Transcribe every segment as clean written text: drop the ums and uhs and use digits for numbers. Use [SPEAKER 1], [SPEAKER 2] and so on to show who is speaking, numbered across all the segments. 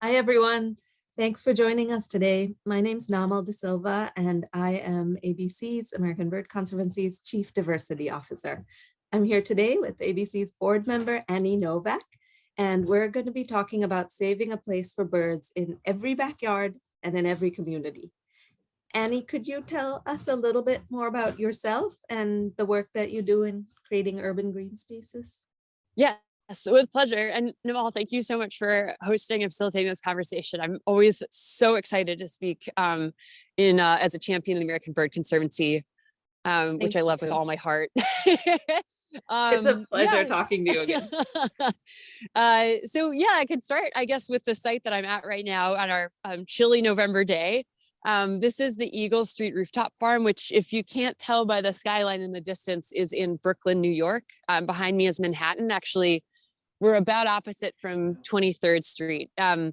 [SPEAKER 1] Hi, everyone. Thanks for joining us today. My name's Naamal de Silva, and I am ABC's, American Bird Conservancy's Chief Diversity Officer. I'm here today with ABC's board member, Annie Novak, and we're going to be talking about saving a place for birds in every backyard and in every community. Annie, could you tell us a little bit more about yourself and the work that you do in creating urban green spaces?
[SPEAKER 2] Yes, with pleasure. And Naamal, thank you so much for hosting and facilitating this conversation. I'm always so excited to speak as a champion of the American Bird Conservancy, which I love with all my heart.
[SPEAKER 1] It's a pleasure talking to you again.
[SPEAKER 2] So yeah, I could start, I guess, with the site that I'm at right now on our chilly November day. This is the Eagle Street Rooftop Farm, which, if you can't tell by the skyline in the distance, is in Brooklyn, New York. Behind me is Manhattan. Actually, we're about opposite from 23rd Street. And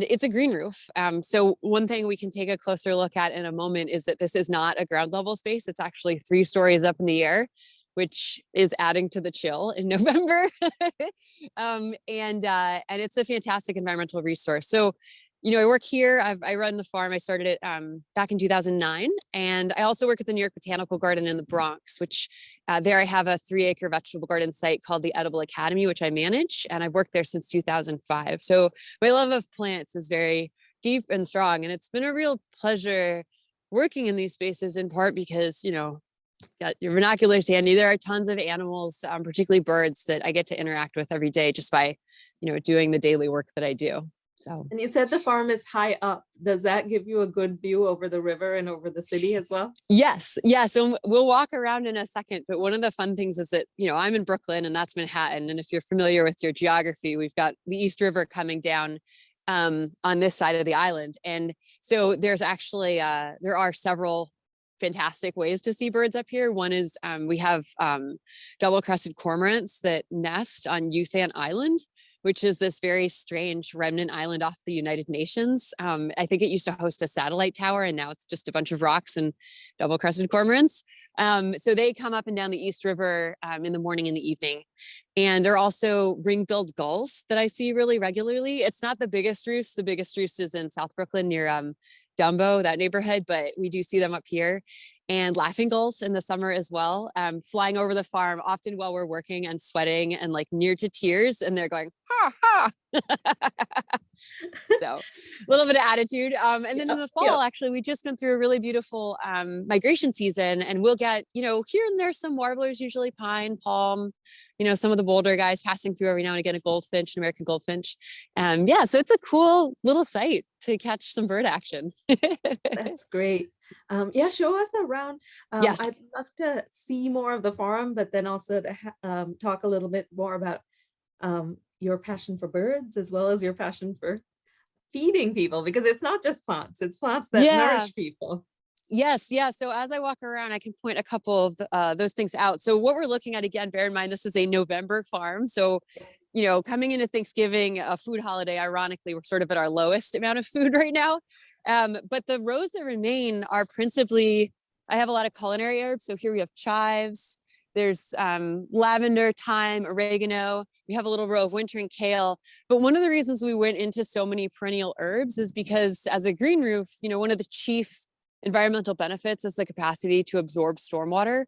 [SPEAKER 2] it's a green roof. So one thing we can take a closer look at in a moment is that this is not a ground level space. It's actually 3 stories up in the air, which is adding to the chill in November. And it's a fantastic environmental resource. So, I work here. I run the farm. I started it back in 2009. And I also work at the New York Botanical Garden in the Bronx, which there I have a 3-acre vegetable garden site called the Edible Academy, which I manage. And I've worked there since 2005. So my love of plants is very deep and strong. And it's been a real pleasure working in these spaces, in part because, got your vernaculars handy. There are tons of animals, particularly birds, that I get to interact with every day just by, doing the daily work that I do. So.
[SPEAKER 1] And you said the farm is high up. Does that give you a good view over the river and over the city as well?
[SPEAKER 2] Yes. Yeah. So we'll walk around in a second. But one of the fun things is that, I'm in Brooklyn and that's Manhattan. And if you're familiar with your geography, we've got the East River coming down on this side of the island. And so there's actually, there are several fantastic ways to see birds up here. One is we have double-crested cormorants that nest on Youthan Island, which is this very strange remnant island off the United Nations. I think it used to host a satellite tower, and now it's just a bunch of rocks and double-crested cormorants. So they come up and down the East River in the morning and the evening. And there are also ring-billed gulls that I see really regularly. It's not the biggest roost. The biggest roost is in South Brooklyn near Dumbo, that neighborhood, but we do see them up here. And laughing gulls in the summer as well, flying over the farm, often while we're working and sweating and like near to tears, and they're going, ha, ha. So a little bit of attitude. And then in the fall, actually, we just went through a really beautiful migration season, and we'll get, here and there some warblers, usually pine, palm, some of the bolder guys passing through every now and again, a goldfinch, an American goldfinch. So it's a cool little site to catch some bird action.
[SPEAKER 1] That's great. Show us around.
[SPEAKER 2] Yes.
[SPEAKER 1] I'd love to see more of the farm, but then also to talk a little bit more about your passion for birds, as well as your passion for feeding people, because it's not just plants, it's plants that nourish people.
[SPEAKER 2] Yes. Yeah. So as I walk around, I can point a couple of those things out. So what we're looking at, again, bear in mind, this is a November farm. So, coming into Thanksgiving, a food holiday, ironically, we're sort of at our lowest amount of food right now. But the rows that remain are principally, I have a lot of culinary herbs. So here we have chives, there's lavender, thyme, oregano. We have a little row of wintering kale. But one of the reasons we went into so many perennial herbs is because as a green roof, one of the chief environmental benefits is the capacity to absorb stormwater.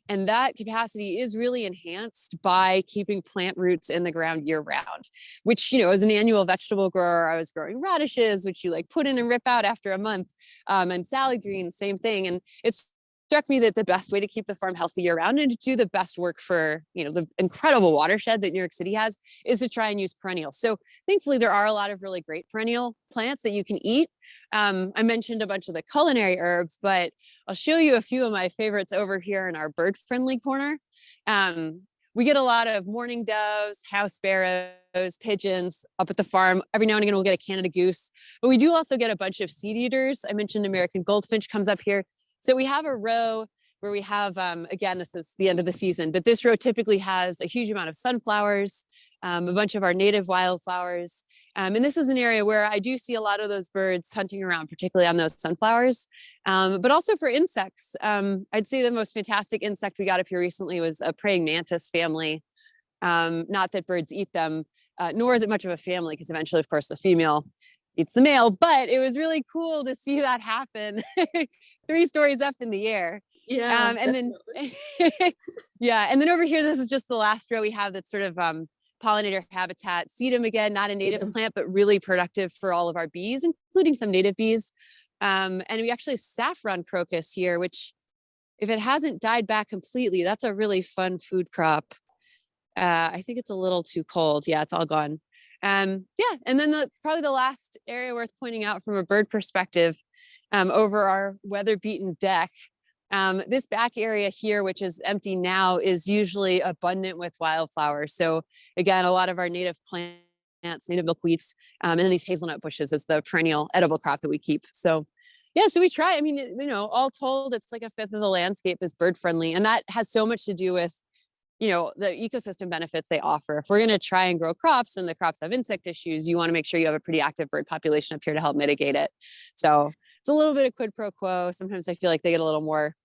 [SPEAKER 2] And that capacity is really enhanced by keeping plant roots in the ground year round, which, as an annual vegetable grower, I was growing radishes, which you like put in and rip out after a month, and salad greens, same thing. And it's struck me that the best way to keep the farm healthy year round and to do the best work for, the incredible watershed that New York City has is to try and use perennials. So thankfully there are a lot of really great perennial plants that you can eat. I mentioned a bunch of the culinary herbs, but I'll show you a few of my favorites over here in our bird-friendly corner. We get a lot of mourning doves, house sparrows, pigeons up at the farm. Every now and again, we'll get a Canada goose, but we do also get a bunch of seed eaters. I mentioned American goldfinch comes up here. So we have a row where we have, again, this is the end of the season, but this row typically has a huge amount of sunflowers, a bunch of our native wildflowers, And this is an area where I do see a lot of those birds hunting around, particularly on those sunflowers, but also for insects. I'd say the most fantastic insect we got up here recently was a praying mantis family. Not that birds eat them, nor is it much of a family, because eventually, of course, the female eats the male, but it was really cool to see that happen 3 stories up in the air.
[SPEAKER 1] Yeah.
[SPEAKER 2] And then, yeah. And then over here, this is just the last row we have that's sort of pollinator habitat. Sedum, again, not a native plant, but really productive for all of our bees, including some native bees. And we actually have saffron crocus here, which if it hasn't died back completely, that's a really fun food crop. I think it's a little too cold. Yeah, it's all gone. Yeah, and then probably the last area worth pointing out from a bird perspective, over our weather-beaten deck, this back area here, which is empty now, is usually abundant with wildflowers. So again, a lot of our native plants, native milkweeds, and then these hazelnut bushes is the perennial edible crop that we keep. So yeah, so we try. I mean, you know, all told, it's like a fifth of the landscape is bird friendly, and that has so much to do with, you know, the ecosystem benefits they offer. If we're going to try and grow crops and the crops have insect issues, you want to make sure you have a pretty active bird population up here to help mitigate it. So it's a little bit of quid pro quo. Sometimes I feel like they get a little more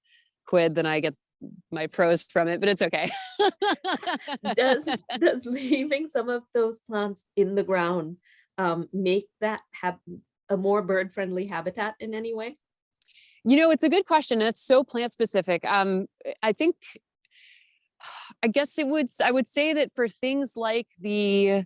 [SPEAKER 2] quid than I get my pros from it, but it's okay.
[SPEAKER 1] Does leaving some of those plants in the ground make that have a more bird friendly habitat in any way?
[SPEAKER 2] You know, it's a good question. It's so plant specific. I think, I guess I would say that for things like the,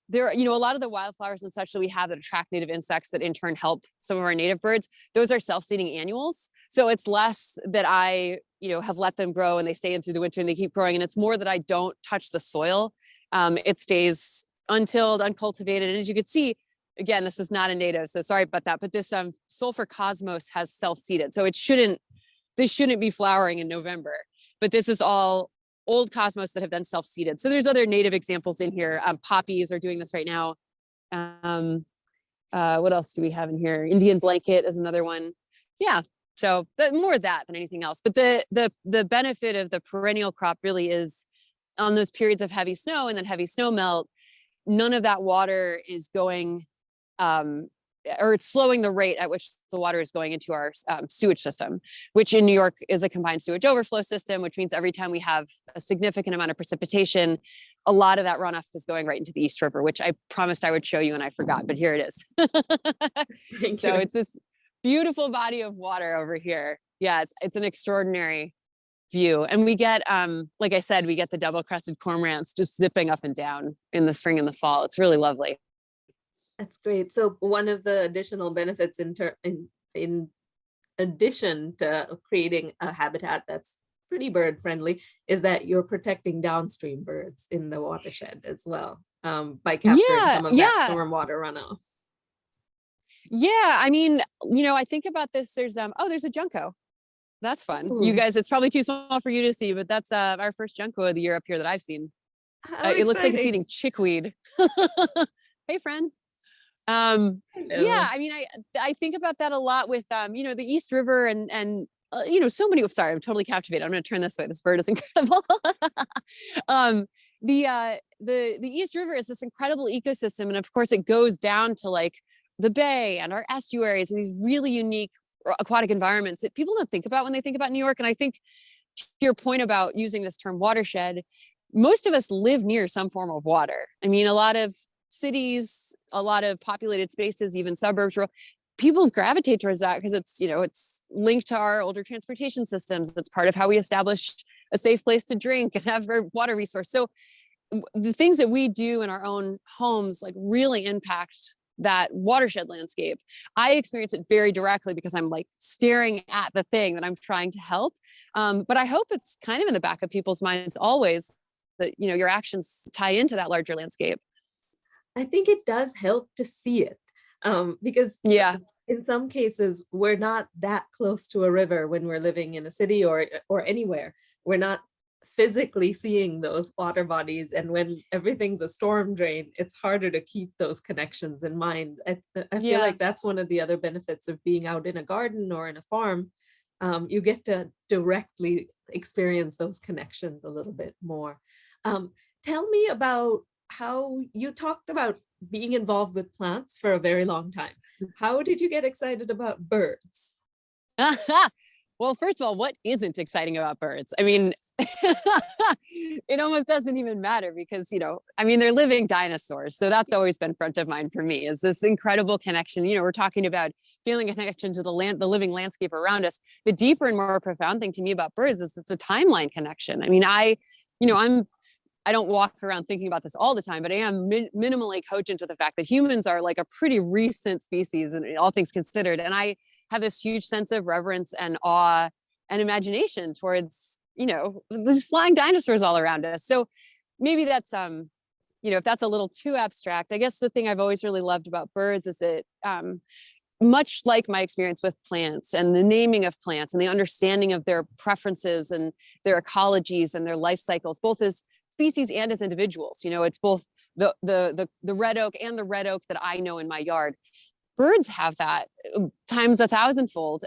[SPEAKER 2] there, you know, a lot of the wildflowers and such that we have that attract native insects that in turn help some of our native birds, those are self-seeding annuals. So it's less that I, you know, have let them grow and they stay in through the winter and they keep growing. And it's more that I don't touch the soil. It stays untilled, uncultivated. And as you can see, again, this is not a native, so sorry about that, but this sulfur cosmos has self-seeded. So this shouldn't be flowering in November. But this is all old cosmos that have then self-seeded. So there's other native examples in here. Poppies are doing this right now. What else do we have in here? Indian blanket is another one. Yeah, so more of that than anything else. But the benefit of the perennial crop really is on those periods of heavy snow and then heavy snow melt, none of that water is going, or it's slowing the rate at which the water is going into our sewage system, which in New York is a combined sewage overflow system, which means every time we have a significant amount of precipitation, a lot of that runoff is going right into the East River, which I promised I would show you and I forgot, but here it is.
[SPEAKER 1] Thank
[SPEAKER 2] so
[SPEAKER 1] you.
[SPEAKER 2] it's this beautiful body of water over here. Yeah, it's an extraordinary view. And we get, like I said, we get the double-crested cormorants just zipping up and down in the spring and the fall. It's really lovely.
[SPEAKER 1] That's great. So one of the additional benefits in addition to creating a habitat that's pretty bird friendly is that you're protecting downstream birds in the watershed as well, by capturing some of that stormwater runoff.
[SPEAKER 2] Yeah, I mean, you know, I think about this. There's there's a junco. That's fun.
[SPEAKER 1] Ooh.
[SPEAKER 2] You guys, it's probably too small for you to see, but that's our first junco of the year up here that I've seen. It looks like it's eating chickweed. Hey, friend. Yeah, I mean, I think about that a lot with you know, the East River and you know, so many. Sorry, I'm totally captivated. I'm going to turn this way. This bird is incredible. The East River is this incredible ecosystem, and of course, it goes down to like the bay and our estuaries and these really unique aquatic environments that people don't think about when they think about New York. And I think to your point about using this term watershed, most of us live near some form of water. I mean, a lot of cities, a lot of populated spaces, even suburbs, people gravitate towards that because it's, you know, it's linked to our older transportation systems. It's part of how we establish a safe place to drink and have a water resource. So the things that we do in our own homes like really impact that watershed landscape. I experience it very directly because I'm like staring at the thing that I'm trying to help. But I hope it's kind of in the back of people's minds always that, you know, your actions tie into that larger landscape.
[SPEAKER 1] I think it does help to see it, because in some cases we're not that close to a river when we're living in a city or anywhere. We're not physically seeing those water bodies, and when everything's a storm drain, it's harder to keep those connections in mind. I feel like that's one of the other benefits of being out in a garden or in a farm. You get to directly experience those connections a little bit more. Tell me about how you talked about being involved with plants for a very long time. How did you get excited about birds?
[SPEAKER 2] Well, first of all, what isn't exciting about birds? I mean, it almost doesn't even matter because, I mean, they're living dinosaurs. So that's always been front of mind for me is this incredible connection. We're talking about feeling a connection to the living landscape around us. The deeper and more profound thing to me about birds is it's a timeline connection. I mean, I don't walk around thinking about this all the time, but I am minimally cogent to the fact that humans are like a pretty recent species and all things considered. And I have this huge sense of reverence and awe and imagination towards, these flying dinosaurs all around us. So maybe that's, if that's a little too abstract, I guess the thing I've always really loved about birds is that, much like my experience with plants and the naming of plants and the understanding of their preferences and their ecologies and their life cycles, both as species and as individuals. It's both the red oak and the red oak that I know in my yard. Birds have that times 1,000-fold.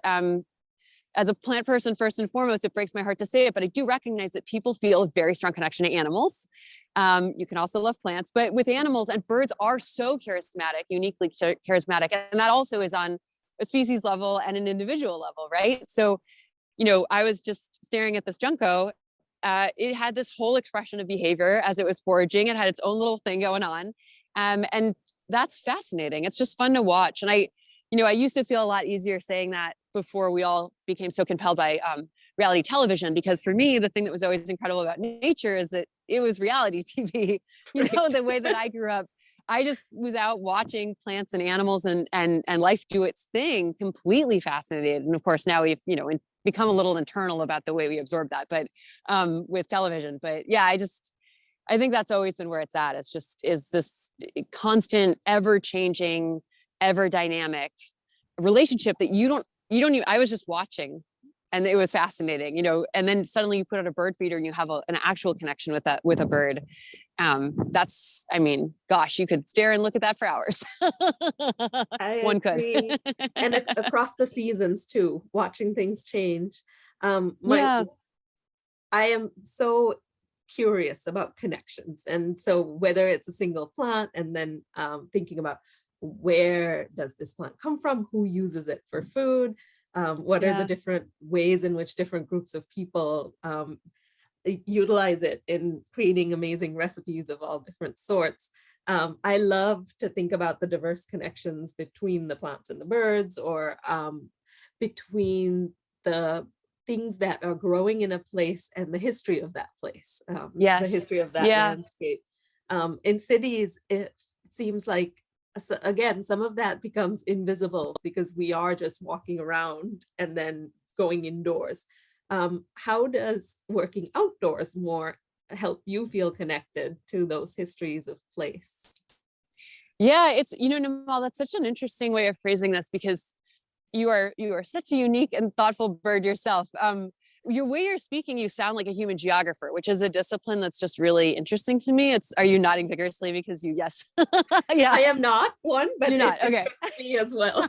[SPEAKER 2] As a plant person, first and foremost, it breaks my heart to say it, but I do recognize that people feel a very strong connection to animals. You can also love plants, but with animals and birds are so charismatic, uniquely charismatic. And that also is on a species level and an individual level, right? So, I was just staring at this junco. It had this whole expression of behavior as it was foraging. It had its own little thing going on. And that's fascinating. It's just fun to watch. And I used to feel a lot easier saying that before we all became so compelled by reality television, because for me, the thing that was always incredible about nature is that it was reality TV. The way that I grew up, I just was out watching plants and animals and life do its thing, completely fascinated. And of course, now we've, become a little internal about the way we absorb that, but with television. But yeah, I think that's always been where it's at. Is this constant, ever changing, ever dynamic relationship that you don't even, I was just watching and it was fascinating, and then suddenly you put out a bird feeder and you have an actual connection with a bird. That's, I mean, gosh, you could stare and look at that for hours. One
[SPEAKER 1] agree.
[SPEAKER 2] could.
[SPEAKER 1] And across the seasons too, watching things change.
[SPEAKER 2] Yeah.
[SPEAKER 1] I am so curious about connections. And so whether it's a single plant and then thinking about where does this plant come from, who uses it for food, what are the different ways in which different groups of people utilize it in creating amazing recipes of all different sorts. I love to think about the diverse connections between the plants and the birds, or between the things that are growing in a place and the history of that place, the history of that landscape. In cities, it seems like, again, some of that becomes invisible because we are just walking around and then going indoors. How does working outdoors more help you feel connected to those histories of place?
[SPEAKER 2] Yeah, it's, Naamal, that's such an interesting way of phrasing this because you are such a unique and thoughtful bird yourself. Your way you're speaking, you sound like a human geographer, which is a discipline that's just really interesting to me. Are you nodding vigorously because yes. Yeah.
[SPEAKER 1] I am not one, but
[SPEAKER 2] you're not. Okay.
[SPEAKER 1] Interests me as well.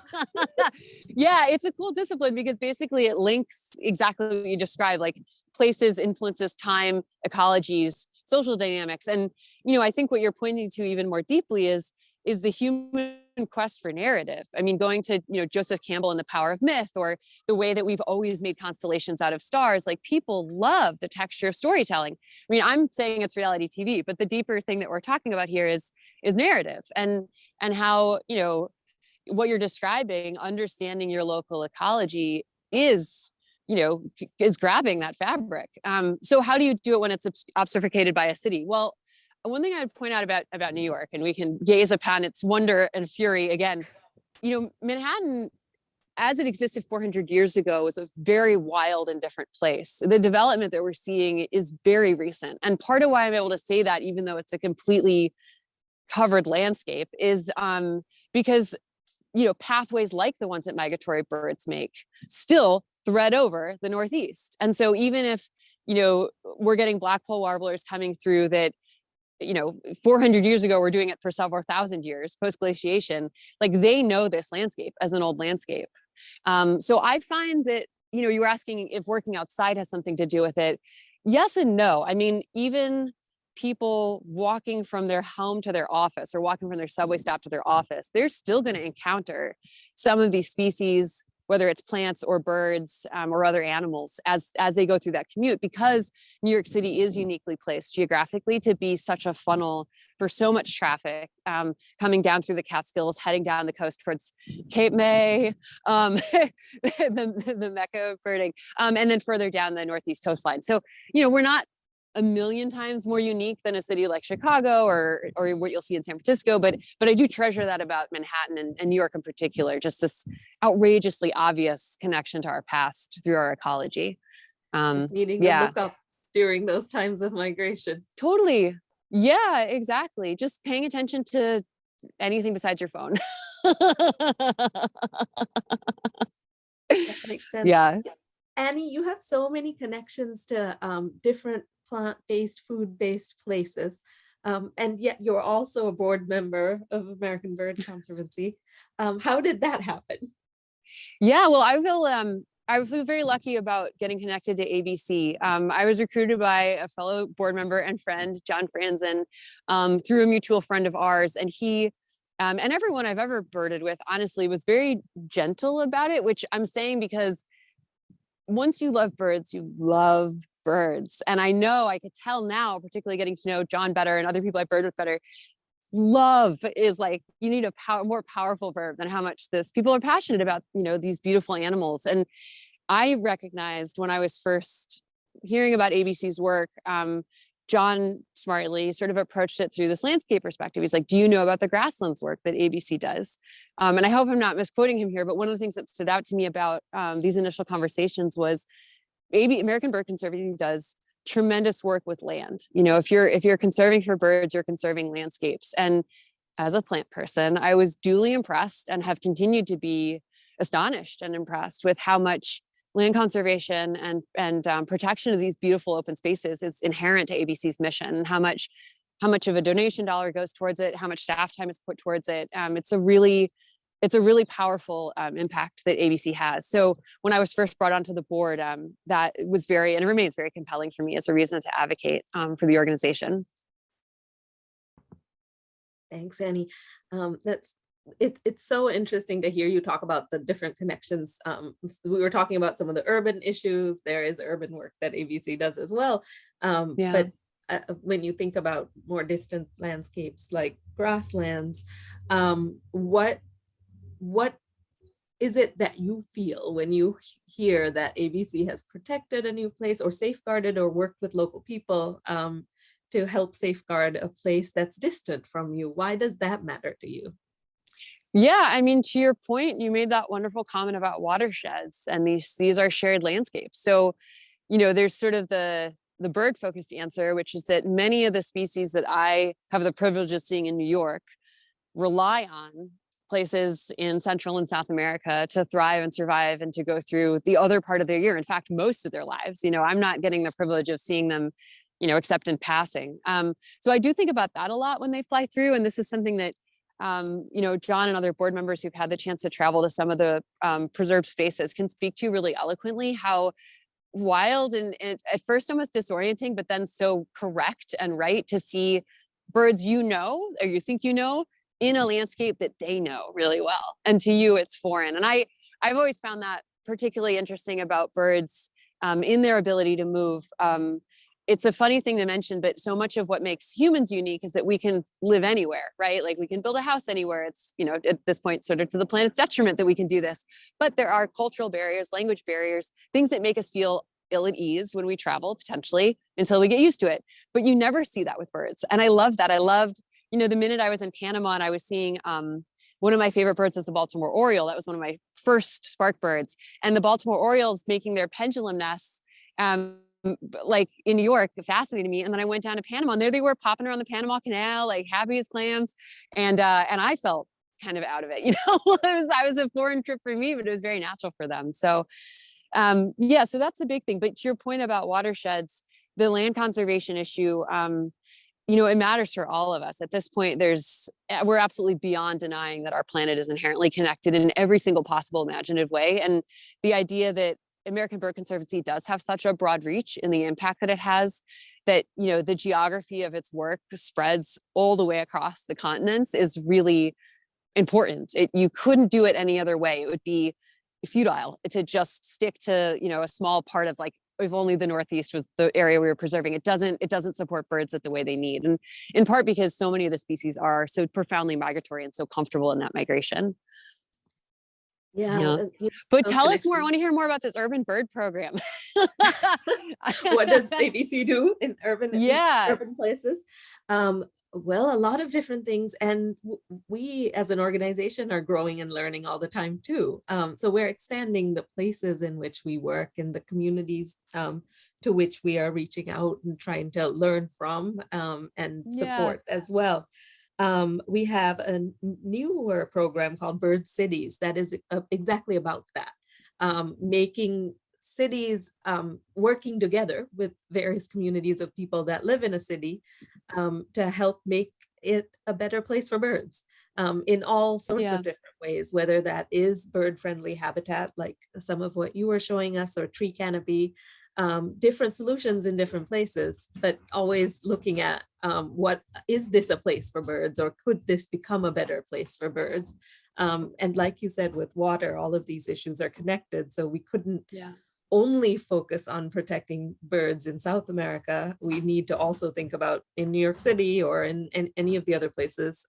[SPEAKER 2] Yeah, it's a cool discipline because basically it links exactly what you described, like places, influences, time, ecologies, social dynamics. And, I think what you're pointing to even more deeply is the human quest for narrative. I mean, going to, Joseph Campbell and The Power of Myth, or the way that we've always made constellations out of stars, like people love the texture of storytelling. I mean, I'm saying it's reality TV, but the deeper thing that we're talking about here is narrative and how, what you're describing, understanding your local ecology is grabbing that fabric. So how do you do it when it's obfuscated by a city? Well, one thing I'd point out about New York, and we can gaze upon its wonder and fury again, Manhattan, as it existed 400 years ago, was a very wild and different place. The development that we're seeing is very recent. And part of why I'm able to say that, even though it's a completely covered landscape, is because, pathways like the ones that migratory birds make still thread over the Northeast. And so even if, we're getting blackpoll warblers coming through that, 400 years ago, we're doing it for several thousand years post-glaciation, like they know this landscape as an old landscape. So I find that, you were asking if working outside has something to do with it. Yes and no. I mean, even people walking from their home to their office or walking from their subway stop to their office, they're still going to encounter some of these species, whether it's plants or birds or other animals as they go through that commute, because New York City is uniquely placed geographically to be such a funnel for so much traffic coming down through the Catskills, heading down the coast towards Cape May, the Mecca of birding, and then further down the Northeast coastline. So, we're not a million times more unique than a city like Chicago or what you'll see in San Francisco, but I do treasure that about Manhattan and New York in particular, just this outrageously obvious connection to our past through our ecology.
[SPEAKER 1] Just needing to look up during those times of migration.
[SPEAKER 2] Totally. Yeah, exactly. Just paying attention to anything besides your phone.
[SPEAKER 1] That makes sense.
[SPEAKER 2] Yeah.
[SPEAKER 1] Annie, you have so many connections to different plant-based, food-based places. And yet you're also a board member of American Bird Conservancy. How did that happen?
[SPEAKER 2] Yeah, well, I feel very lucky about getting connected to ABC. I was recruited by a fellow board member and friend, John Franzen, through a mutual friend of ours. And he and everyone I've ever birded with, honestly, was very gentle about it, which I'm saying because once you love birds, you love birds. And I know I could tell now, particularly getting to know John better and other people I bird with better, love is like, you need a more powerful verb than how much people are passionate about, these beautiful animals. And I recognized when I was first hearing about ABC's work, John smartly sort of approached it through this landscape perspective. He's like, do you know about the grasslands work that ABC does? And I hope I'm not misquoting him here, but one of the things that stood out to me about these initial conversations was American Bird Conservancy does tremendous work with land. If you're conserving for birds, you're conserving landscapes. And as a plant person, I was duly impressed and have continued to be astonished and impressed with how much land conservation and protection of these beautiful open spaces is inherent to ABC's mission, and how much of a donation dollar goes towards it, how much staff time is put towards it. It's a really powerful impact that ABC has. So when I was first brought onto the board, that was and it remains very compelling for me as a reason to advocate for the organization.
[SPEAKER 1] Thanks, Annie. It's so interesting to hear you talk about the different connections. We were talking about some of the urban issues. There is urban work that ABC does as well. But when you think about more distant landscapes like grasslands, what is it that you feel when you hear that ABC has protected a new place or safeguarded or worked with local people to help safeguard a place that's distant from you? Why does that matter to you?
[SPEAKER 2] Yeah, I mean, to your point, you made that wonderful comment about watersheds, and these are shared landscapes. So, there's sort of the bird focused answer, which is that many of the species that I have the privilege of seeing in New York rely on places in Central and South America to thrive and survive and to go through the other part of their year. In fact, most of their lives. I'm not getting the privilege of seeing them, except in passing. So I do think about that a lot when they fly through. And this is something that John and other board members who've had the chance to travel to some of the preserved spaces can speak to really eloquently, how wild and at first almost disorienting, but then so correct and right to see birds or you think in a landscape that they know really well. And to you, it's foreign. And I've always found that particularly interesting about birds in their ability to move. It's a funny thing to mention, but so much of what makes humans unique is that we can live anywhere, right? Like we can build a house anywhere. It's, at this point, sort of to the planet's detriment that we can do this. But there are cultural barriers, language barriers, things that make us feel ill at ease when we travel, potentially, until we get used to it. But you never see that with birds. And I love that. I loved, the minute I was in Panama and I was seeing one of my favorite birds is the Baltimore Oriole. That was one of my first spark birds. And the Baltimore Orioles making their pendulum nests, like in New York, fascinated me. And then I went down to Panama, and there they were popping around the Panama Canal, like happy as clams. And I felt kind of out of it, I was a foreign trip for me, but it was very natural for them. So so that's a big thing. But to your point about watersheds, the land conservation issue, it matters for all of us. At this point, we're absolutely beyond denying that our planet is inherently connected in every single possible imaginative way. And the idea that American Bird Conservancy does have such a broad reach in the impact that it has that, the geography of its work spreads all the way across the continents is really important. You couldn't do it any other way. It would be futile to just stick to, a small part of, like, if only the Northeast was the area we were preserving. It doesn't support birds at the way they need. And in part because so many of the species are so profoundly migratory and so comfortable in that migration.
[SPEAKER 1] Yeah.
[SPEAKER 2] Yeah. But tell us more. I want to hear more about this urban bird program.
[SPEAKER 1] What does ABC do in urban places? Well, a lot of different things. And we as an organization are growing and learning all the time too. So we're expanding the places in which we work and the communities to which we are reaching out and trying to learn from and support as well. We have a newer program called Bird Cities that is exactly about that, making cities working together with various communities of people that live in a city to help make it a better place for birds in all sorts of different ways, whether that is bird-friendly habitat, like some of what you were showing us, or tree canopy, different solutions in different places, but always looking at what is this a place for birds, or could this become a better place for birds? And like you said, with water, all of these issues are connected. So we couldn't only focus on protecting birds in South America. We need to also think about in New York City or in any of the other places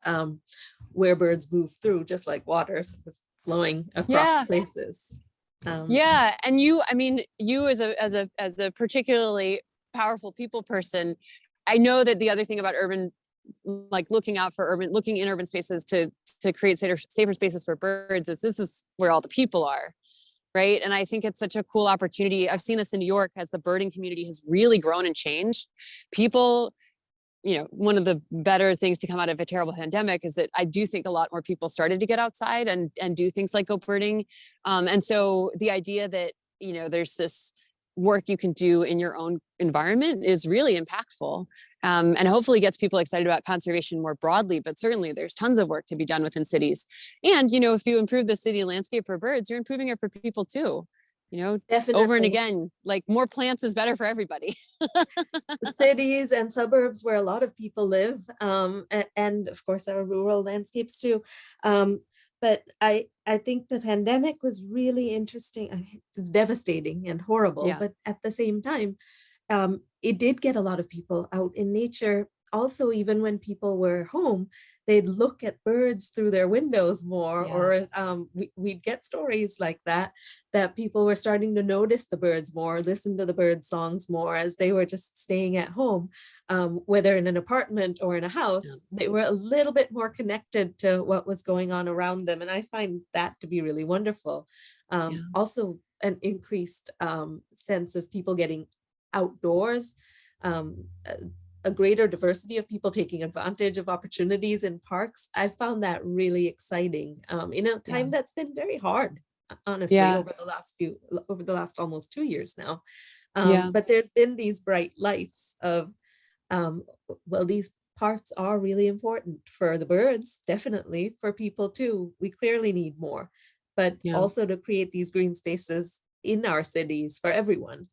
[SPEAKER 1] where birds move through, just like water sort of flowing across places.
[SPEAKER 2] And you as a particularly powerful people person, I know that the other thing about urban, like looking in urban spaces to create safer spaces for birds, is this is where all the people are. Right. And I think it's such a cool opportunity. I've seen this in New York as the birding community has really grown and changed. People, one of the better things to come out of a terrible pandemic is that I do think a lot more people started to get outside and do things like go birding. And so the idea that, there's this work you can do in your own environment is really impactful, and hopefully gets people excited about conservation more broadly. But certainly there's tons of work to be done within cities. And, if you improve the city landscape for birds, you're improving it for people too.
[SPEAKER 1] Definitely.
[SPEAKER 2] Over and again, like more plants is better for everybody.
[SPEAKER 1] Cities and suburbs where a lot of people live, and of course our rural landscapes too. But I think the pandemic was really interesting. I mean, it's devastating and horrible, but at the same time, it did get a lot of people out in nature. Also, even when people were home, they'd look at birds through their windows more, or we'd get stories like that people were starting to notice the birds more, listen to the bird songs more as they were just staying at home, whether in an apartment or in a house. They were a little bit more connected to what was going on around them. And I find that to be really wonderful. Also, an increased sense of people getting outdoors, a greater diversity of people taking advantage of opportunities in parks. I found that really exciting in a time that's been very hard, honestly, over the last almost 2 years now. But there's been these bright lights of, these parks are really important for the birds, definitely for people too. We clearly need more, but also to create these green spaces in our cities for everyone.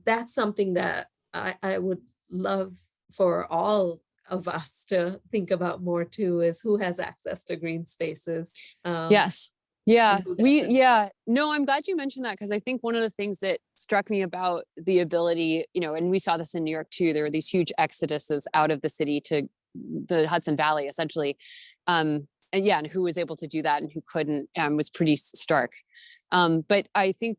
[SPEAKER 1] That's something that I would love for all of us to think about more too, is who has access to green spaces.
[SPEAKER 2] Yes. Yeah. No, I'm glad you mentioned that, because I think one of the things that struck me about the ability, and we saw this in New York too, there were these huge exoduses out of the city to the Hudson Valley, essentially. And who was able to do that and who couldn't was pretty stark. But I think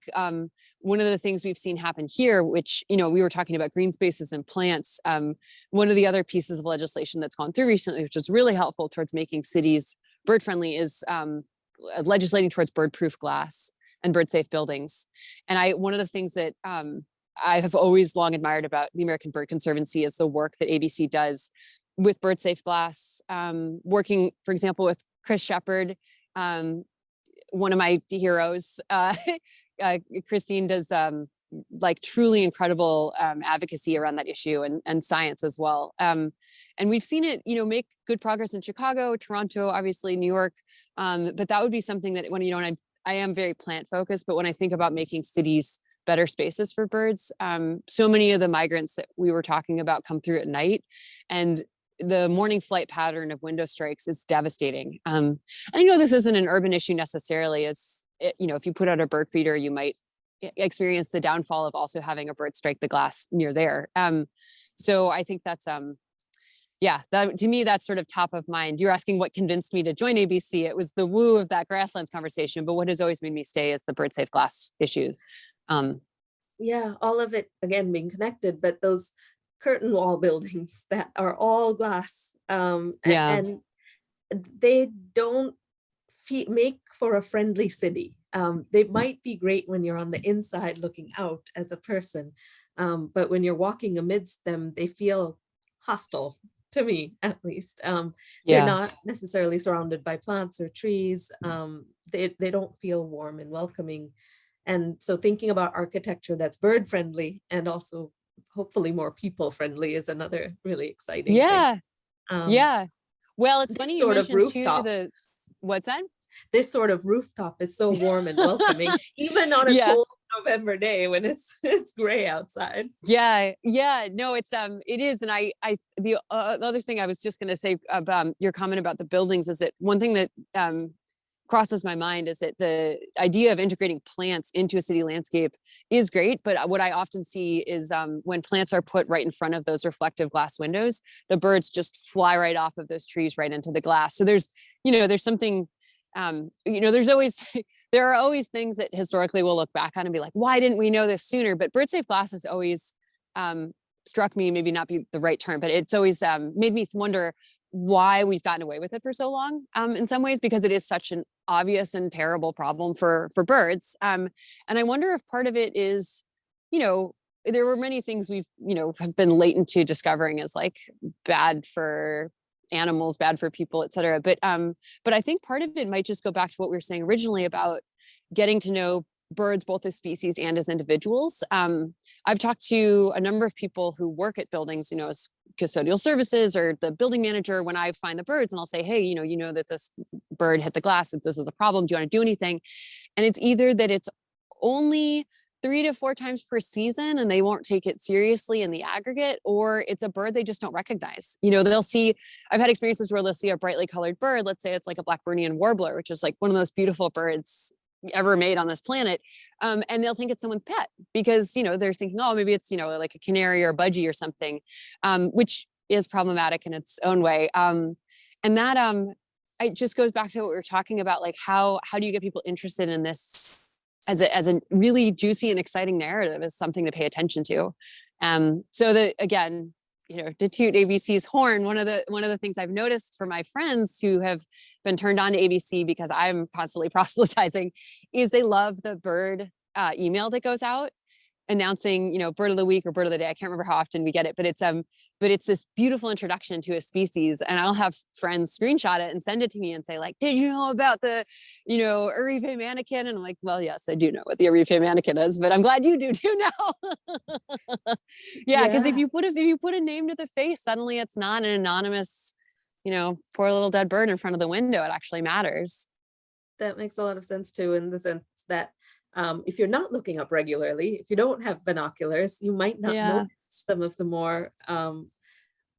[SPEAKER 2] one of the things we've seen happen here, which, we were talking about green spaces and plants. One of the other pieces of legislation that's gone through recently, which was really helpful towards making cities bird friendly, is legislating towards bird-proof glass and bird-safe buildings. And one of the things that I have always long admired about the American Bird Conservancy is the work that ABC does with bird-safe glass, working, for example, with Chris Shepard, one of my heroes. Christine does truly incredible advocacy around that issue, and science as well. And we've seen it, make good progress in Chicago, Toronto, obviously New York. But that would be something that I am very plant focused, but when I think about making cities better spaces for birds. So many of the migrants that we were talking about come through at night, and the morning flight pattern of window strikes is devastating. And I know this isn't an urban issue necessarily, if you put out a bird feeder, you might experience the downfall of also having a bird strike the glass near there. So I think that's, that to me, that's sort of top of mind. You're asking what convinced me to join ABC. It was the woo of that grasslands conversation, but what has always made me stay is the bird safe glass issues.
[SPEAKER 1] Yeah, all of it, again, being connected, but those curtain wall buildings that are all glass, and they don't make for a friendly city. They might be great when you're on the inside looking out as a person, but when you're walking amidst them, they feel hostile, to me at least. They're not necessarily surrounded by plants or trees. They don't feel warm and welcoming. And so thinking about architecture that's bird friendly and also hopefully more people friendly is another really exciting thing.
[SPEAKER 2] Well, it's funny you mentioned too what's that?
[SPEAKER 1] This sort of rooftop is so warm and welcoming, even on a cold November day when it's gray outside.
[SPEAKER 2] No, it is. And the other thing I was just going to say about your comment about the buildings is that one thing that crosses my mind is that the idea of integrating plants into a city landscape is great. But what I often see is when plants are put right in front of those reflective glass windows, the birds just fly right off of those trees right into the glass. So there's something, there's always, there are always things that historically we'll look back on and be like, why didn't we know this sooner? But bird safe glass has always struck me, maybe not be the right term, but it's always made me wonder why we've gotten away with it for so long, in some ways, because it is such an obvious and terrible problem for birds. And I wonder if part of it is, there were many things we've, have been latent to discovering as like bad for animals, bad for people, et cetera. But I think part of it might just go back to what we were saying originally about getting to know birds both as species and as individuals. I've talked to a number of people who work at buildings, as custodial services or the building manager, when I find the birds and I'll say, hey, you know that this bird hit the glass, if this is a problem, do you want to do anything? And it's either that it's only 3 to 4 times per season and they won't take it seriously in the aggregate, or it's a bird they just don't recognize. They'll see, I've had experiences where they'll see a brightly colored bird, let's say it's like a Blackburnian warbler, which is like one of the most beautiful birds ever made on this planet. And they'll think it's someone's pet because, they're thinking, oh, maybe it's, like a canary or a budgie or something, which is problematic in its own way. And that, it just goes back to what we were talking about, like how do you get people interested in this as a really juicy and exciting narrative is something to pay attention to. So again, to toot ABC's horn, one of the things I've noticed for my friends who have been turned on to ABC because I'm constantly proselytizing is they love the bird email that goes out announcing, bird of the week or bird of the day. I can't remember how often we get it, but it's this beautiful introduction to a species. And I'll have friends screenshot it and send it to me and say like, did you know about the, Arife mannequin? And I'm like, well, yes, I do know what the Arife mannequin is, but I'm glad you do too now. Because if you put a name to the face, suddenly it's not an anonymous, poor little dead bird in front of the window. It actually matters.
[SPEAKER 1] That makes a lot of sense too, in the sense that if you're not looking up regularly, if you don't have binoculars, you might not notice some of the more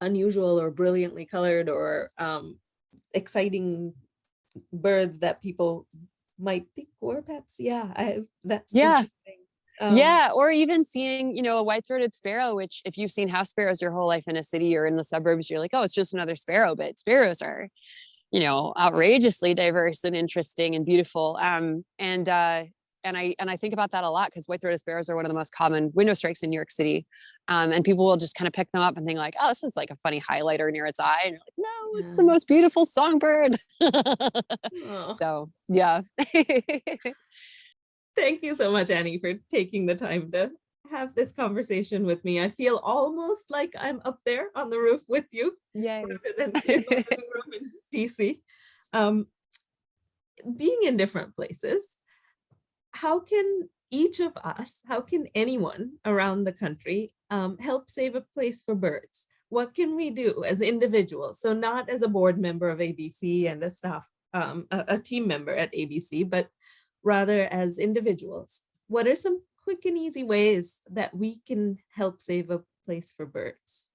[SPEAKER 1] unusual or brilliantly colored or exciting birds that people might think were pets. That's interesting.
[SPEAKER 2] Or even seeing, a white-throated sparrow, which if you've seen house sparrows your whole life in a city or in the suburbs, you're like, oh, it's just another sparrow. But sparrows are, outrageously diverse and interesting and beautiful. And I think about that a lot because white-throated sparrows are one of the most common window strikes in New York City. And people will just kind of pick them up and think like, oh, this is like a funny highlighter near its eye. And you're like, no, it's the most beautiful songbird. So, yeah.
[SPEAKER 1] Thank you so much, Annie, for taking the time to have this conversation with me. I feel almost like I'm up there on the roof with you.
[SPEAKER 2] Yay.
[SPEAKER 1] Rather than in the living room in DC. Being in different places, how can anyone around the country help save a place for birds? What can we do as individuals? So not as a board member of ABC and a staff, a team member at ABC, but rather as individuals. What are some quick and easy ways that we can help save a place for birds?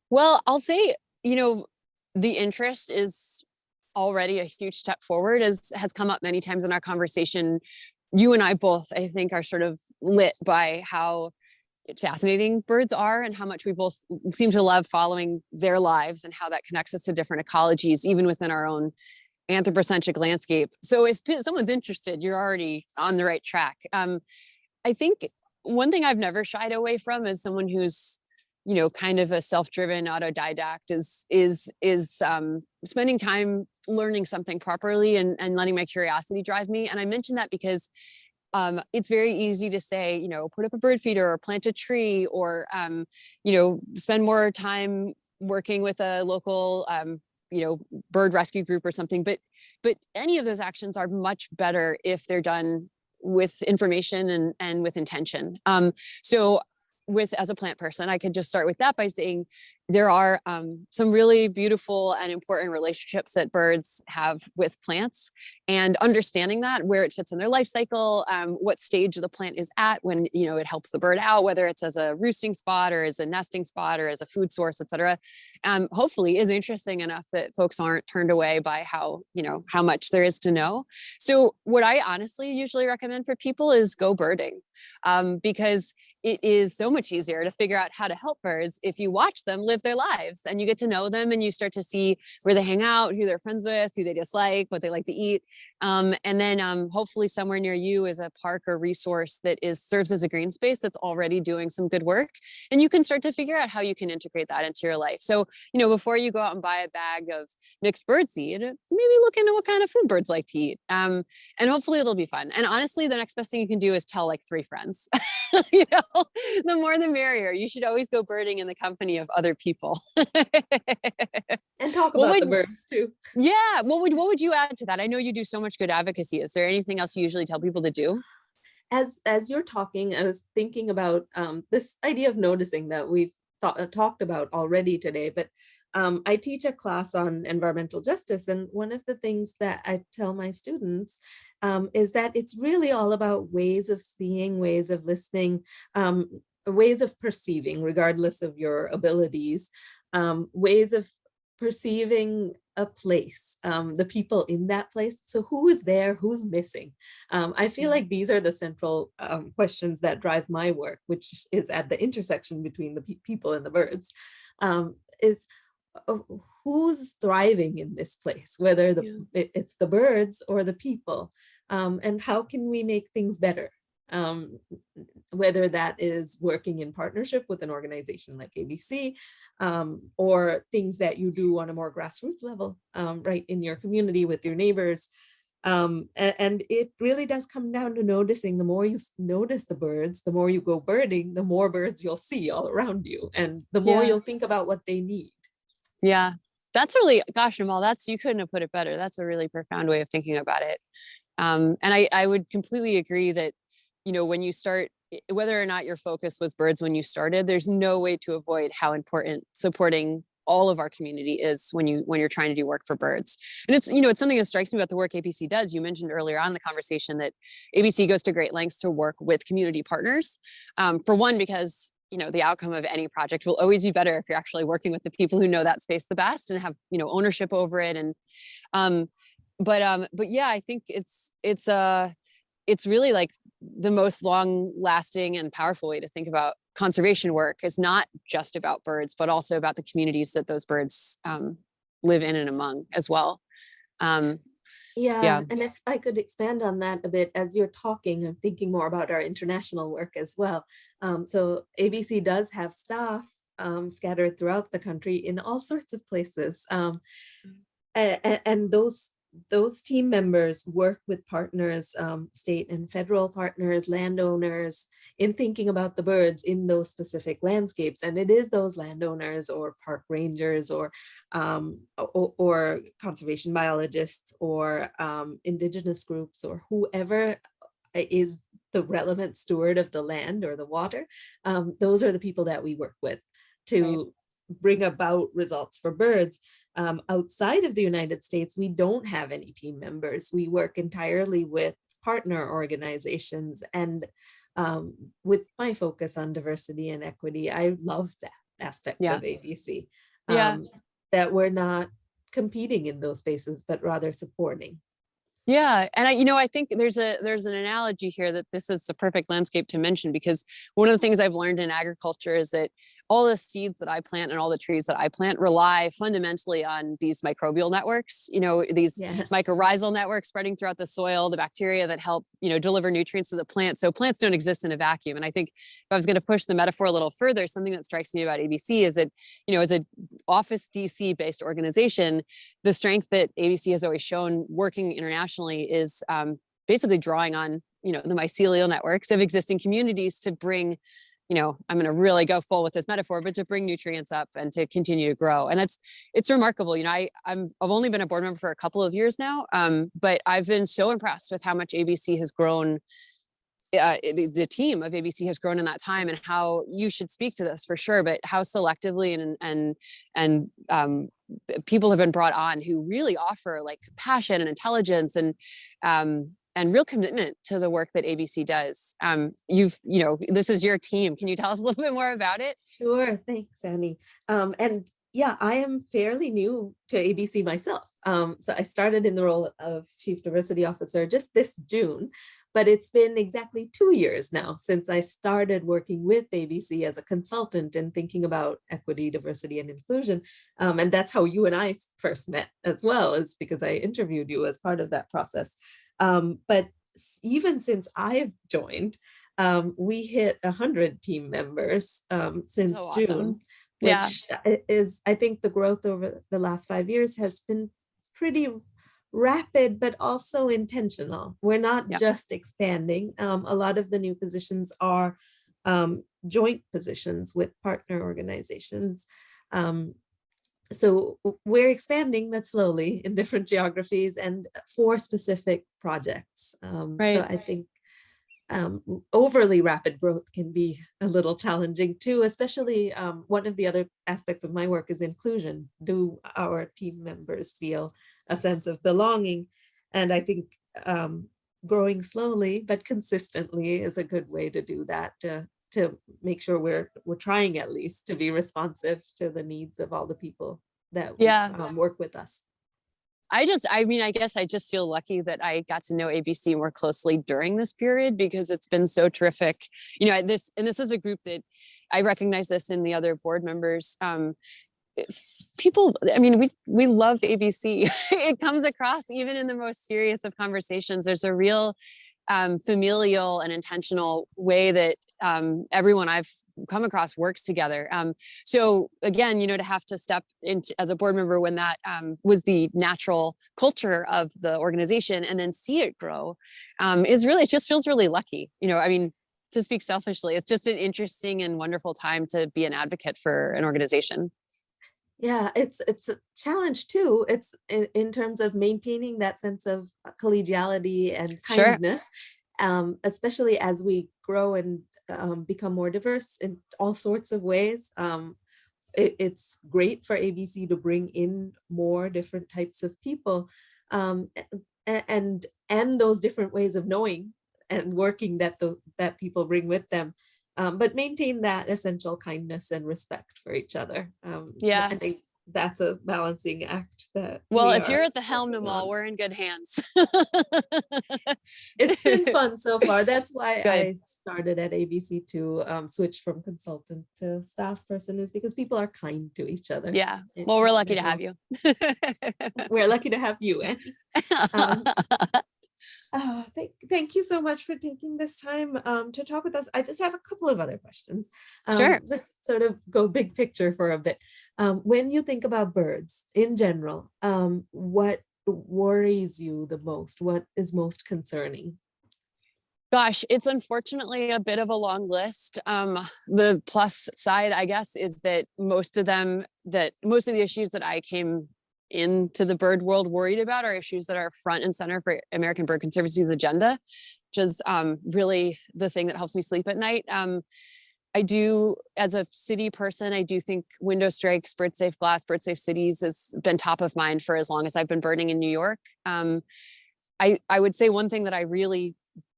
[SPEAKER 2] Well, I'll say, the interest is already a huge step forward, as has come up many times in our conversation. You and I both, I think, are sort of lit by how fascinating birds are and how much we both seem to love following their lives and how that connects us to different ecologies, even within our own anthropocentric landscape. So if someone's interested, you're already on the right track. I think one thing I've never shied away from as someone who's, kind of a self-driven autodidact is spending time learning something properly and letting my curiosity drive me. And I mention that because it's very easy to say, put up a bird feeder or plant a tree or, spend more time working with a local, bird rescue group or something. But any of those actions are much better if they're done with information and with intention. So as a plant person, I could just start with that by saying there are some really beautiful and important relationships that birds have with plants, and understanding that, where it fits in their life cycle, what stage the plant is at when it helps the bird out, whether it's as a roosting spot or as a nesting spot or as a food source, etc. Hopefully is interesting enough that folks aren't turned away by how much there is to know. So what I honestly usually recommend for people is go birding, because it is so much easier to figure out how to help birds if you watch them live their lives and you get to know them and you start to see where they hang out, who they're friends with, who they dislike, what they like to eat. And then hopefully somewhere near you is a park or resource that serves as a green space that's already doing some good work. And you can start to figure out how you can integrate that into your life. So, before you go out and buy a bag of mixed bird seed, maybe look into what kind of food birds like to eat. And hopefully it'll be fun. And honestly, the next best thing you can do is tell like 3 friends. The more the merrier. You should always go birding in the company of other people.
[SPEAKER 1] And talk about the birds too.
[SPEAKER 2] Yeah. What would you add to that? I know you do so much good advocacy. Is there anything else you usually tell people to do?
[SPEAKER 1] As you're talking, I was thinking about this idea of noticing that we've talked about already today, but I teach a class on environmental justice, and one of the things that I tell my students is that it's really all about ways of seeing, ways of listening, ways of perceiving, regardless of your abilities, ways of perceiving a place, the people in that place. So who is there, who's missing? I feel like these are the central questions that drive my work, which is at the intersection between the people and the birds, is who's thriving in this place, whether it's the birds or the people, and how can we make things better? Whether that is working in partnership with an organization like ABC, or things that you do on a more grassroots level, right in your community with your neighbors. And it really does come down to noticing. The more you notice the birds, the more you go birding, the more birds you'll see all around you, and the more you'll think about what they need.
[SPEAKER 2] Yeah, that's really, gosh, Naamal, you couldn't have put it better. That's a really profound way of thinking about it. And I would completely agree that, when you start, whether or not your focus was birds when you started, there's no way to avoid how important supporting all of our community is when you're trying to do work for birds. And it's something that strikes me about the work ABC does. You mentioned earlier on in the conversation that ABC goes to great lengths to work with community partners. For one, because the outcome of any project will always be better if you're actually working with the people who know that space the best and have ownership over it. And but yeah, I think it's really like the most long lasting and powerful way to think about conservation work is not just about birds, but also about the communities that those birds live in and among as well.
[SPEAKER 1] Yeah, and if I could expand on that a bit, as you're talking, I'm thinking more about our international work as well. So ABC does have staff scattered throughout the country in all sorts of places. And those team members work with partners, state and federal partners, landowners, in thinking about the birds in those specific landscapes. And it is those landowners or park rangers or conservation biologists or indigenous groups or whoever is the relevant steward of the land or the water. Those are the people that we work with to bring about results for birds. Outside of the United States, we don't have any team members. We work entirely with partner organizations, and with my focus on diversity and equity, I love that aspect
[SPEAKER 2] Yeah.
[SPEAKER 1] of ABC,
[SPEAKER 2] Yeah.
[SPEAKER 1] that we're not competing in those spaces, but rather supporting.
[SPEAKER 2] Yeah, and I think there's an analogy here that this is the perfect landscape to mention, because one of the things I've learned in agriculture is that all the seeds that I plant and all the trees that I plant rely fundamentally on these microbial networks, these
[SPEAKER 1] Yes.
[SPEAKER 2] mycorrhizal networks spreading throughout the soil, the bacteria that help, deliver nutrients to the plant. So plants don't exist in a vacuum. And I think if I was going to push the metaphor a little further, something that strikes me about ABC is that, as an office DC based organization, the strength that ABC has always shown working internationally is basically drawing on, the mycelial networks of existing communities to bring, I'm going to really go full with this metaphor, but to bring nutrients up and to continue to grow. And it's remarkable. I've only been a board member for a couple of years now, but I've been so impressed with how much ABC has grown. The team of ABC has grown in that time, and how you should speak to this for sure, but how selectively and people have been brought on who really offer like passion and intelligence and real commitment to the work that ABC does. This is your team. Can you tell us a little bit more about it?
[SPEAKER 1] Sure. Thanks, Annie. And yeah, I am fairly new to ABC myself. So I started in the role of Chief Diversity Officer just this June, but it's been exactly 2 years now since I started working with ABC as a consultant and thinking about equity, diversity, and inclusion. And that's how you and I first met as well, is because I interviewed you as part of that process. But even since I've joined, we hit 100 team members since
[SPEAKER 2] So
[SPEAKER 1] June.
[SPEAKER 2] awesome.
[SPEAKER 1] Which is, I think the growth over the last 5 years has been pretty rapid, but also intentional. We're not just expanding. A lot of the new positions are joint positions with partner organizations. So we're expanding, but slowly in different geographies and for specific projects.
[SPEAKER 2] Right.
[SPEAKER 1] So I think overly rapid growth can be a little challenging too, especially one of the other aspects of my work is inclusion. Do our team members feel a sense of belonging? And I think growing slowly but consistently is a good way to do that, to make sure we're trying at least to be responsive to the needs of all the people that work with us.
[SPEAKER 2] I guess I just feel lucky that I got to know ABC more closely during this period, because it's been so terrific. This is a group that I recognize this in the other board members. People, we love ABC. It comes across even in the most serious of conversations. There's a real familial and intentional way that everyone I've come across works together. So again, to have to step into as a board member when that was the natural culture of the organization, and then see it grow it just feels really lucky. To speak selfishly, it's just an interesting and wonderful time to be an advocate for an organization.
[SPEAKER 1] Yeah, it's a challenge too. It's in terms of maintaining that sense of collegiality and kindness, especially as we grow and become more diverse in all sorts of ways. It's great for ABC to bring in more different types of people, and those different ways of knowing and working that people bring with them. But maintain that essential kindness and respect for each other. I think that's a balancing act that.
[SPEAKER 2] Well, if you're at the helm, Naamal, we're in good hands.
[SPEAKER 1] It's been fun so far. That's why
[SPEAKER 2] Good.
[SPEAKER 1] I started at ABC to switch from consultant to staff person, is because people are kind to each other.
[SPEAKER 2] Yeah. Well, we're lucky to have you.
[SPEAKER 1] We're lucky to have you, Annie. Thank you so much for taking this time to talk with us. I just have a couple of other questions.
[SPEAKER 2] Sure.
[SPEAKER 1] Let's sort of go big picture for a bit. When you think about birds in general, what worries you the most? What is most concerning?
[SPEAKER 2] Gosh, it's unfortunately a bit of a long list. The plus side, I guess, is that most of the issues that I came into the bird world worried about are issues that are front and center for American Bird Conservancy's agenda, which is really the thing that helps me sleep at night. I do, as a city person, I do think window strikes, bird safe glass, bird safe cities has been top of mind for as long as I've been birding in New York. I would say one thing that I really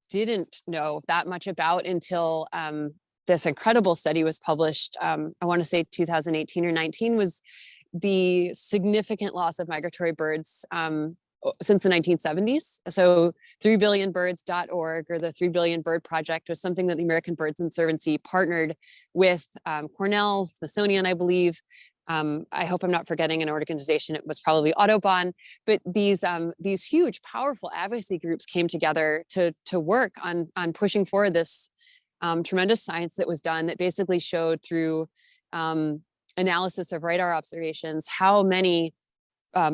[SPEAKER 2] didn't know that much about until this incredible study was published, I want to say 2018 or 19, was the significant loss of migratory birds since the 1970s. So 3billionbirds.org, or the 3 Billion Bird Project, was something that the American Birds Conservancy partnered with Cornell, Smithsonian, I believe. I hope I'm not forgetting an organization. It was probably Audubon, but these huge, powerful advocacy groups came together to work on pushing forward this tremendous science that was done, that basically showed through analysis of radar observations how many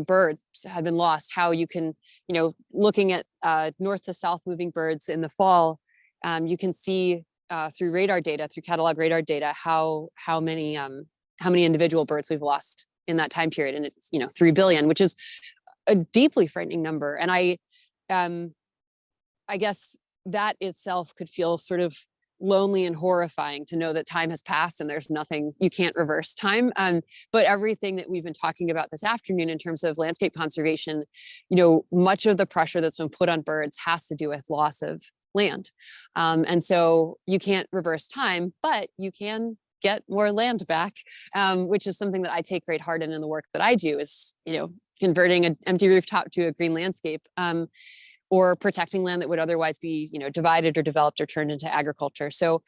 [SPEAKER 2] birds had been lost, how you can, looking at north to south moving birds in the fall, you can see through radar data, through catalog radar data, how many individual birds we've lost in that time period. And it's, 3 billion, which is a deeply frightening number. And I guess that itself could feel sort of lonely and horrifying, to know that time has passed and there's nothing, you can't reverse time. But everything that we've been talking about this afternoon in terms of landscape conservation, much of the pressure that's been put on birds has to do with loss of land. And so you can't reverse time, but you can get more land back, which is something that I take great heart in the work that I do, is, converting an empty rooftop to a green landscape, or protecting land that would otherwise be, divided or developed or turned into agriculture. So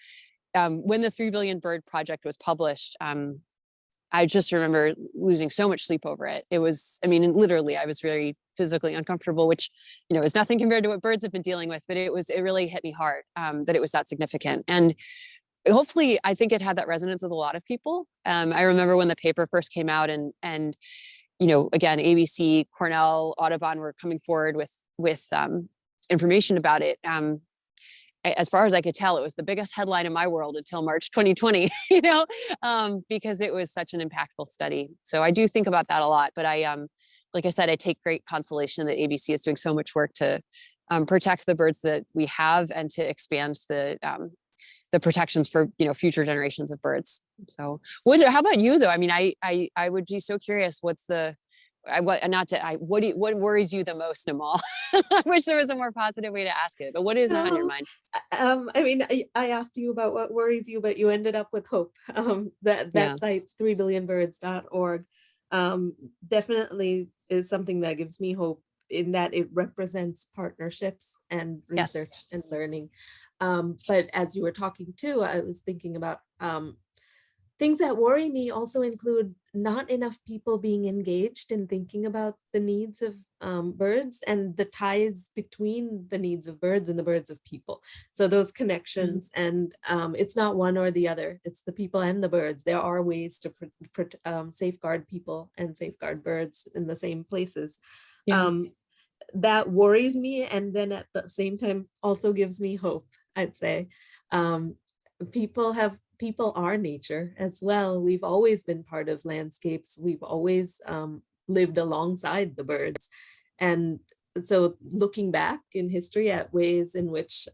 [SPEAKER 2] when the 3 Billion Bird Project was published, I just remember losing so much sleep over it. It was, literally, I was very physically uncomfortable, which, is nothing compared to what birds have been dealing with, but it really hit me hard that it was that significant. And hopefully, I think it had that resonance with a lot of people. I remember when the paper first came out, and again, ABC, Cornell, Audubon were coming forward with information about it. As far as I could tell, it was the biggest headline in my world until March 2020, because it was such an impactful study. So I do think about that a lot. But like I said, I take great consolation that ABC is doing so much work to protect the birds that we have, and to expand the protections for future generations of birds. So how about you though? I would be so curious, what worries you the most, Naamal? I wish there was a more positive way to ask it, but what is on your mind?
[SPEAKER 1] I asked you about what worries you, but you ended up with hope. That site, 3billionbirds.org, definitely is something that gives me hope, in that it represents partnerships and research and learning. But as you were talking too, I was thinking about things that worry me also include not enough people being engaged in thinking about the needs of birds, and the ties between the needs of birds and the birds of people. So those connections, and it's not one or the other, it's the people and the birds. There are ways to safeguard people and safeguard birds in the same places. That worries me, and then at the same time also gives me hope, I'd say. People are nature as well. We've always been part of landscapes. We've always lived alongside the birds. And so looking back in history at ways in which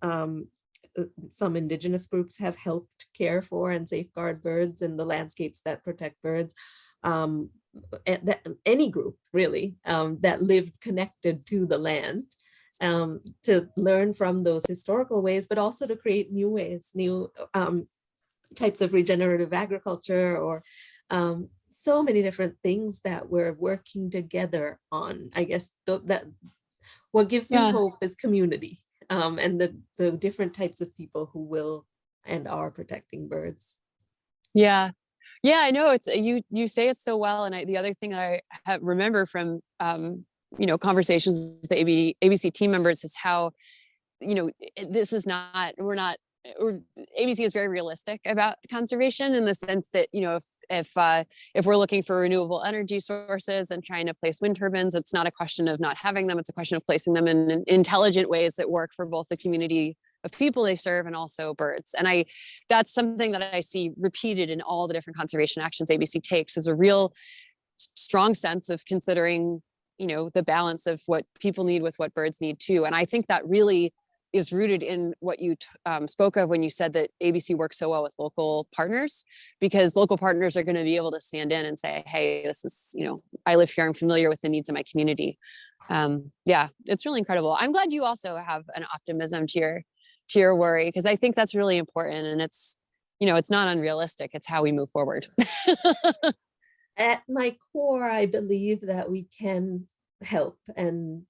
[SPEAKER 1] some indigenous groups have helped care for and safeguard birds and the landscapes that protect birds, any group really that lived connected to the land, to learn from those historical ways, but also to create new ways, new types of regenerative agriculture, or so many different things that we're working together on. I guess that what gives me hope is community, and the different types of people who will and are protecting birds.
[SPEAKER 2] I know it's you say it so well. And the other thing I remember from conversations with the ABC team members is how this is not, ABC is very realistic about conservation, in the sense that if we're looking for renewable energy sources and trying to place wind turbines, it's not a question of not having them, it's a question of placing them in intelligent ways that work for both the community of people they serve and also birds. And that's something that I see repeated in all the different conservation actions ABC takes, is a real strong sense of considering the balance of what people need with what birds need too. And I think that really is rooted in what you spoke of when you said that ABC works so well with local partners, because local partners are going to be able to stand in and say, hey, this is, I live here, I'm familiar with the needs of my community. Yeah, it's really incredible. I'm glad you also have an optimism to your worry, because I think that's really important, and it's, it's not unrealistic. It's how we move forward.
[SPEAKER 1] At my core, I believe that we can help and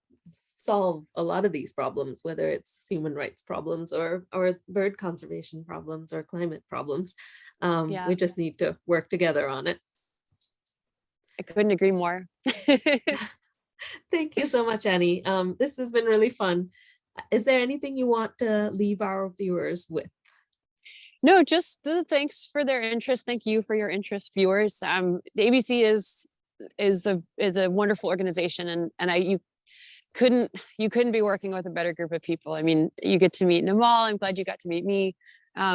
[SPEAKER 1] solve a lot of these problems, whether it's human rights problems or bird conservation problems or climate problems.
[SPEAKER 2] Yeah,
[SPEAKER 1] We just need to work together on it.
[SPEAKER 2] I couldn't agree more.
[SPEAKER 1] Thank you so much, Annie. This has been really fun. Is there anything you want to leave our viewers with?
[SPEAKER 2] No, just the thanks for their interest. Thank you for your interest, viewers. The ABC is a wonderful organization, and you couldn't be working with a better group of people. I mean, you get to meet Naamal. I'm glad you got to meet me.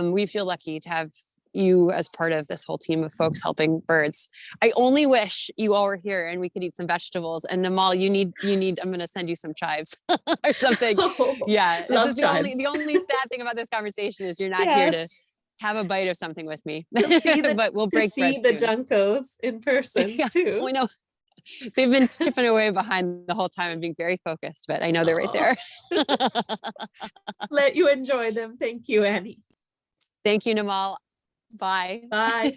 [SPEAKER 2] We feel lucky to have you as part of this whole team of folks helping birds. I only wish you all were here and we could eat some vegetables. And Naamal, you need, I'm going to send you some chives or something. Yeah.
[SPEAKER 1] Love chives.
[SPEAKER 2] The only sad thing about this conversation is you're not here to have a bite of something with me. But we'll break bread soon.
[SPEAKER 1] See the Juncos in person too.
[SPEAKER 2] I know. They've been chipping away behind the whole time and being very focused, but I know they're right there.
[SPEAKER 1] Let you enjoy them. Thank you, Annie.
[SPEAKER 2] Thank you, Naamal. Bye.
[SPEAKER 1] Bye.